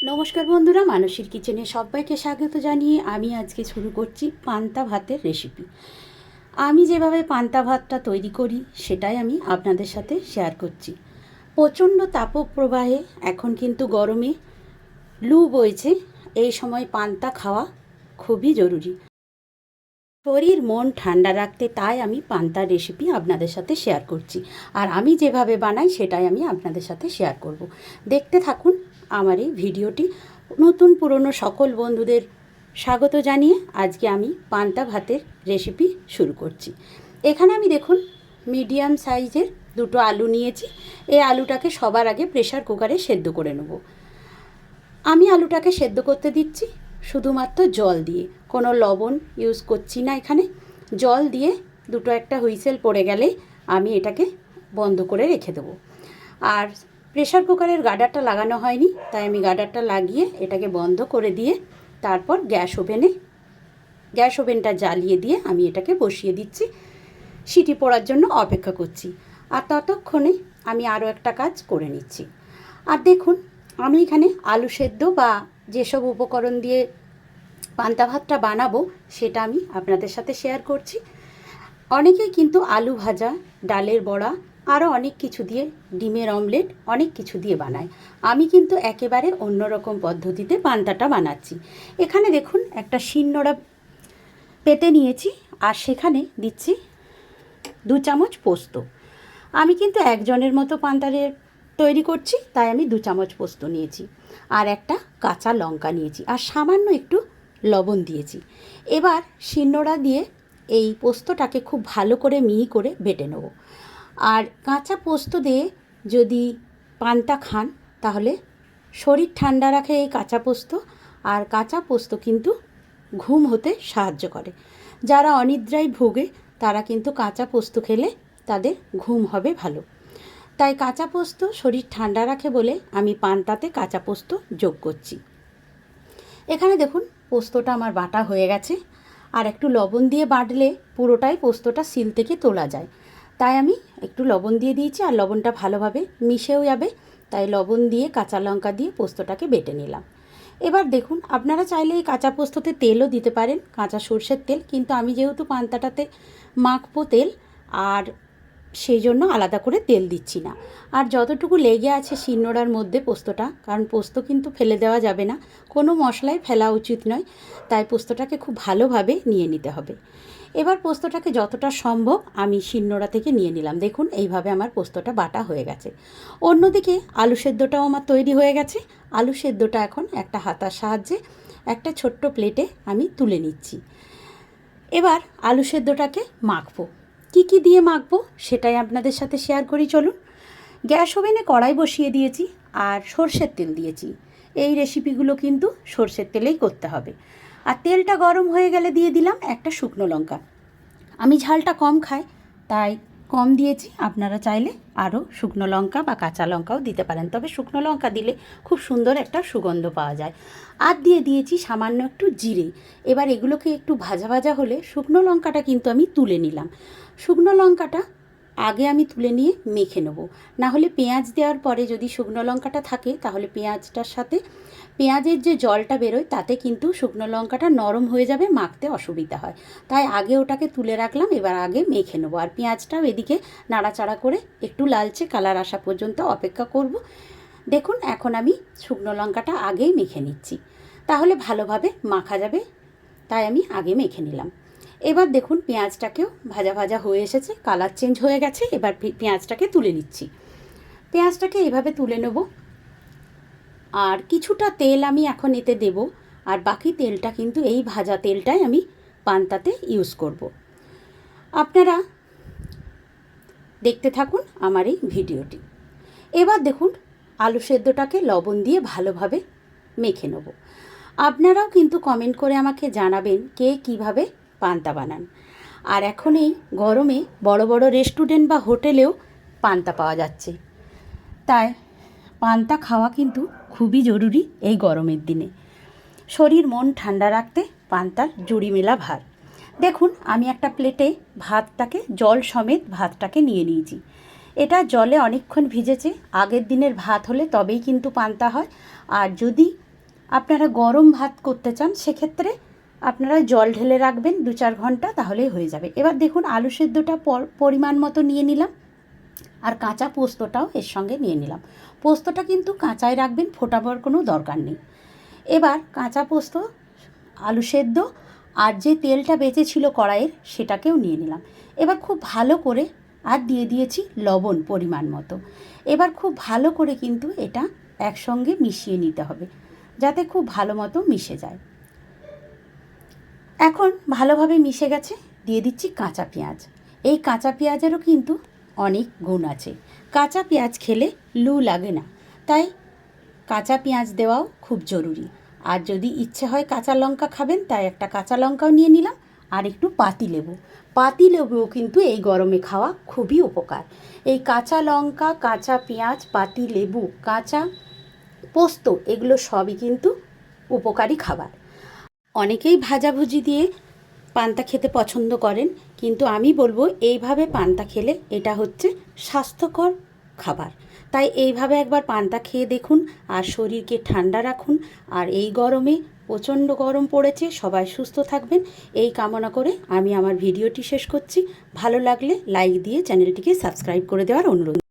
নমস্কার বন্ধুরা, মানসীর কিচেনে সবাইকে স্বাগত জানিয়ে আমি আজকে শুরু করছি পান্তা ভাতের রেসিপি। আমি যেভাবে পান্তা ভাতটা তৈরি করি সেটাই আমি আপনাদের সাথে শেয়ার করছি। প্রচণ্ড তাপপ্রবাহে এখন কিন্তু গরমে লু বইছে, এই সময় পান্তা খাওয়া খুবই জরুরি। শরীর মন ঠান্ডা রাখতে তাই আমি পান্তার রেসিপি আপনাদের সাথে শেয়ার করছি, আর আমি যেভাবে বানাই সেটাই আমি আপনাদের সাথে শেয়ার করব। দেখতে থাকুন আমার এই ভিডিওটি। নতুন পুরনো সকল বন্ধুদের স্বাগত জানিয়ে আজকে আমি পান্তা ভাতের রেসিপি শুরু করছি। এখানে আমি দেখুন মিডিয়াম সাইজের দুটো আলু নিয়েছি। এই আলুটাকে সবার আগে প্রেসার কুকারে সেদ্ধ করে নেব। আমি আলুটাকে সেদ্ধ করতে দিচ্ছি শুধুমাত্র জল দিয়ে, কোনো লবণ ইউজ করছি না। এখানে জল দিয়ে দুটো একটা হুইসেল পড়ে গেলেই আমি এটাকে বন্ধ করে রেখে দেবো। আর প্রেসার কুকারের গার্ডারটা লাগানো হয়নি, তাই আমি গার্ডারটা লাগিয়ে এটাকে বন্ধ করে দিয়ে তারপর গ্যাস ওভেনটা জ্বালিয়ে দিয়ে আমি এটাকে বসিয়ে দিচ্ছি। সিটি পড়ার জন্য অপেক্ষা করছি, আর ততক্ষণে আমি আরও একটা কাজ করে নিচ্ছি। আর দেখুন, আমি এখানে আলু সেদ্ধ বা যেসব উপকরণ দিয়ে পান্তা ভাতটা বানাবো সেটা আমি আপনাদের সাথে শেয়ার করছি। অনেকেই কিন্তু আলু ভাজা, ডালের বড়া, আরও অনেক কিছু দিয়ে, ডিমের অমলেট, অনেক কিছু দিয়ে বানায়। আমি কিন্তু একেবারে অন্যরকম পদ্ধতিতে পান্তাটা বানাচ্ছি। এখানে দেখুন একটা শিলনোড়া পেতে নিয়েছি, আর সেখানে দিচ্ছি 2 চামচ পোস্ত। আমি কিন্তু একজনের মতো পান্তারের তৈরি করছি, তাই আমি 2 চামচ পোস্ত নিয়েছি, আর একটা কাঁচা লঙ্কা নিয়েছি, আর সামান্য একটু লবণ দিয়েছি। এবার শিলনোড়া দিয়ে এই পোস্তটাকে খুব ভালো করে মিহি করে বেটে নেব। আর কাঁচা পোস্ত দিয়ে যদি পান্তা খান তাহলে শরীর ঠান্ডা রাখে এই কাঁচা পোস্ত, আর কাঁচা পোস্ত কিন্তু ঘুম হতে সাহায্য করে। যারা অনিদ্রায় ভোগে তারা কিন্তু কাঁচা পোস্ত খেলে তাদের ঘুম হবে ভালো। তাই কাঁচা পোস্ত শরীর ঠান্ডা রাখে বলে আমি পান্তাতে কাঁচা পোস্ত যোগ করছি। এখানে দেখুন পোস্তটা আমার বাটা হয়ে গেছে, আর একটু লবণ দিয়ে বাটলে পুরোটাই পোস্তটা শিল থেকে তোলা যায়। তাই আমি একটু লবণ দিয়ে দিয়েছি, আর লবণটা ভালোভাবে মিশেও যাবে, তাই লবণ দিয়ে কাঁচা লঙ্কা দিয়ে পোস্তটাকে বেটে নিলাম। এবার দেখুন, আপনারা চাইলে এই কাঁচা পোস্ততে তেলও দিতে পারেন, কাঁচা সর্ষের তেল, কিন্তু আমি যেহেতু পান্তাটাতে মাখবো তেল, আর সেই জন্য আলাদা করে তেল দিচ্ছি না। আর যতটুকু লেগে আছে শিলনোড়ার মধ্যে পোস্তটা, কারণ পোস্ত কিন্তু ফেলে দেওয়া যাবে না, কোনো মশলাই ফেলা উচিত নয়, তাই পোস্তটাকে খুব ভালোভাবে নিয়ে নিতে হবে। এবার পোস্তটাকে যতটা সম্ভব আমি শিলনোড়া থেকে নিয়ে নিলাম। দেখুন এইভাবে আমার পোস্তটা বাটা হয়ে গেছে। অন্যদিকে আলু সেদ্ধটাও আমার তৈরি হয়ে গেছে। আলু সেদ্ধটা এখন একটা হাতার সাহায্যে একটা ছোট্ট প্লেটে আমি তুলে নিচ্ছি। এবার আলু সেদ্ধটাকে মাখবো। কি দিয়ে মাখবো সেটাই আপনাদের সাথে শেয়ার করি, চলুন। গ্যাস ওভেনে কড়াই বসিয়ে দিয়েছি, আর সর্ষের তেল দিয়েছি। এই রেসিপিগুলো কিন্তু সর্ষের তেলেই করতে হবে। আর তেলটা গরম হয়ে গেলে দিয়ে দিলাম একটা শুকনো লঙ্কা। আমি ঝালটা কম খাই, তাই কম দিয়েছি। আপনারা চাইলে আরও শুকনো লঙ্কা বা কাঁচা লঙ্কাও দিতে পারেন, তবে শুকনো লঙ্কা দিলে খুব সুন্দর একটা সুগন্ধ পাওয়া যায়। আর দিয়ে দিয়েছি সামান্য একটু জিরে। এবার এগুলোকে একটু ভাজা ভাজা হলে শুকনো লঙ্কাটা কিন্তু আমি তুলে নিলাম। শুকনো লঙ্কাটা আগে আমি তুলে নিয়ে মেখে নেব, না হলে পেঁয়াজ দেওয়ার পরে যদি শুকনো লঙ্কাটা থাকে তাহলে পেঁয়াজটার সাথে পেঁয়াজের যে জলটা বেরোয় তাতে কিন্তু শুকনো লঙ্কাটা নরম হয়ে যাবে, মাখতে অসুবিধা হয়। তাই আগে ওটাকে তুলে রাখলাম, এবার আগে মেখে নেবো। আর পেঁয়াজটাও এদিকে নাড়াচাড়া করে একটু লালচে কালার আসা পর্যন্ত অপেক্ষা করব। দেখুন এখন আমি শুকনো লঙ্কাটা আগেই মেখে নিচ্ছি, তাহলে ভালোভাবে মাখা যাবে, তাই আমি আগে মেখে নিলাম। এবার দেখুন পেঁয়াজটাকেও ভাজা ভাজা হয়ে এসেছে, কালার চেঞ্জ হয়ে গেছে। এবার পেঁয়াজটাকে তুলে নিচ্ছি। পেঁয়াজটাকে এভাবে তুলে নেব, আর কিছুটা তেল আমি এখন এতে দেব, আর বাকি তেলটা কিন্তু এই ভাজা তেলটাই আমি পান্তাতে ইউজ করব। আপনারা দেখতে থাকুন আমার এই ভিডিওটি। এবার দেখুন আলু সেদ্ধটাকে লবণ দিয়ে ভালোভাবে মেখে নেব। আপনারাও কিন্তু কমেন্ট করে আমাকে জানাবেন কে কীভাবে পান্তা বানান। আর এখন এই গরমে বড় বড় রেস্টুরেন্ট বা হোটেলেও পান্তা পাওয়া যাচ্ছে, তাই পান্তা খাওয়া কিন্তু খুবই জরুরি এই গরমের দিনে। শরীর মন ঠান্ডা রাখতে পান্তার জুড়ি মেলা ভার। দেখুন আমি একটা প্লেটে ভাতটাকে জল সমেত ভাতটাকে নিয়ে নিয়েছি। এটা জলে অনেকক্ষণ ভিজেছে। আগের দিনের ভাত হলে তবেই কিন্তু পান্তা হয়, আর যদি আপনারা গরম ভাত করতে চান সেক্ষেত্রে আপনারা জল ঢেলে রাখবেন 2-4 ঘন্টা, তাহলেই হয়ে যাবে। এবার দেখুন আলু সেদ্ধটা পরিমাণ মতো নিয়ে নিলাম, আর কাঁচা পোস্তটাও এর সঙ্গে নিয়ে নিলাম। পোস্তটা কিন্তু কাঁচাই রাখবেন, ফোটাবার কোনো দরকার নেই। এবার কাঁচা পোস্ত, আলু সেদ্ধ আর যে তেলটা বেঁচেছিল কড়াইয়ের সেটাকেও নিয়ে নিলাম। এবার খুব ভালো করে, আর দিয়ে দিয়েছি লবণ পরিমাণ মতো। এবার খুব ভালো করে কিন্তু এটা একসঙ্গে মিশিয়ে নিতে হবে, যাতে খুব ভালো মতো মিশে যায়। এখন ভালোভাবে মিশে গেছে, দিয়ে দিচ্ছি কাঁচা পেঁয়াজ। এই কাঁচা পেঁয়াজেরও কিন্তু অনেক গুণ আছে। কাঁচা পেঁয়াজ খেলে লু লাগে না, তাই কাঁচা পেঁয়াজ দেওয়াও খুব জরুরি। আর যদি ইচ্ছে হয় কাঁচা লঙ্কা খাবেন, তাই একটা কাঁচা লঙ্কাও নিয়ে নিলাম, আর একটু পাতিলেবু। পাতিলেবুও কিন্তু এই গরমে খাওয়া খুবই উপকার। এই কাঁচা লঙ্কা, কাঁচা পেঁয়াজ, পাতিলেবু, কাঁচা পোস্ত, এগুলো সবই কিন্তু উপকারী খাবার। অনেকেই ভাজাভুজি দিয়ে পান্তা খেতে পছন্দ করেন, কিন্তু আমি বলবো এইভাবে পান্তা খেলে এটা হচ্ছে স্বাস্থ্যকর খাবার। তাই এইভাবে একবার পান্তা খেয়ে দেখুন, আর শরীরকে ঠান্ডা রাখুন। আর এই গরমে প্রচণ্ড গরম পড়েছে, সবাই সুস্থ থাকবেন এই কামনা করে আমি আমার ভিডিওটি শেষ করছি। ভালো লাগলে লাইক দিয়ে চ্যানেলটিকে সাবস্ক্রাইব করে দেওয়ার অনুরোধ।